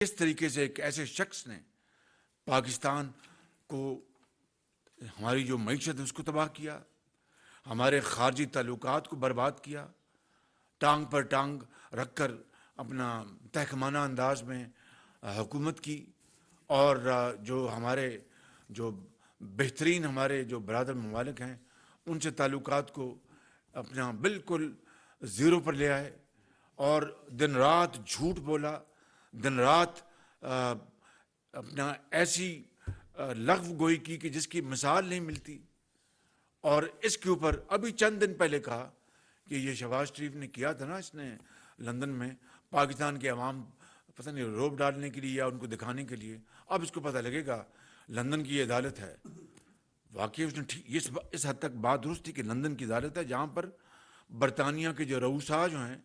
کس طریقے سے ایک ایسے شخص نے پاکستان کو، ہماری جو معیشت ہے اس کو تباہ کیا، ہمارے خارجی تعلقات کو برباد کیا، ٹانگ پر ٹانگ رکھ کر اپنا تحکمانہ انداز میں حکومت کی، اور جو بہترین ہمارے جو برادر ممالک ہیں ان سے تعلقات کو اپنا بالکل زیرو پر لے آئے، اور دن رات جھوٹ بولا، دن رات اپنا ایسی لغو گوئی کی کہ جس کی مثال نہیں ملتی۔ اور اس کے اوپر ابھی چند دن پہلے کہا کہ یہ شہباز شریف نے کیا تھا نا، اس نے لندن میں پاکستان کے عوام پتہ نہیں روب ڈالنے کے لیے یا ان کو دکھانے کے لیے، اب اس کو پتہ لگے گا لندن کی یہ عدالت ہے۔ واقعی اس نے اس حد تک بات درست تھی کہ لندن کی عدالت ہے جہاں پر برطانیہ کے جو رؤساء جو ہیں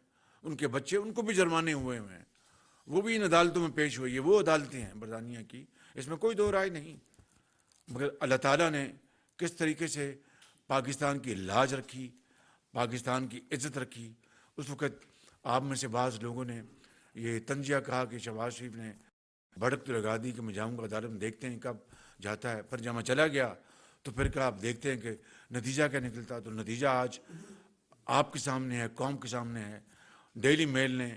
ان کے بچے، ان کو بھی جرمانے ہوئے ہیں، وہ بھی ان عدالتوں میں پیش ہوئی ہے، وہ عدالتیں ہیں برطانیہ کی، اس میں کوئی دو رائے نہیں۔ مگر اللہ تعالیٰ نے کس طریقے سے پاکستان کی لاج رکھی، پاکستان کی عزت رکھی۔ اس وقت آپ میں سے بعض لوگوں نے یہ تنزیہ کہا کہ شہباز شریف نے بھڑک تو لگا دی کہ میں جاؤں گا عدالت میں، دیکھتے ہیں کب جاتا ہے۔ پھر جب میں چلا گیا تو پھر کیا آپ دیکھتے ہیں کہ نتیجہ کیا نکلتا، تو نتیجہ آج آپ کے سامنے ہے، قوم کے سامنے ہے۔ ڈیلی میل نے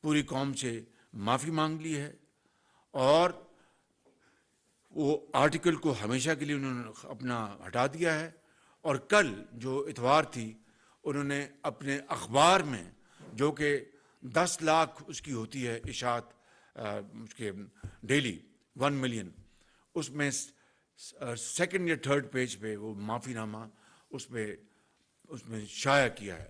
پوری قوم سے معافی مانگ لی ہے، اور وہ آرٹیکل کو ہمیشہ کے لیے انہوں نے اپنا ہٹا دیا ہے۔ اور کل جو اتوار تھی، انہوں نے اپنے اخبار میں، جو کہ 10 لاکھ اس کی ہوتی ہے اشاعت اس کے ڈیلی 1 ملین، اس میں سیکنڈ یا تھرڈ پیج پہ وہ معافی نامہ اس میں شائع کیا ہے۔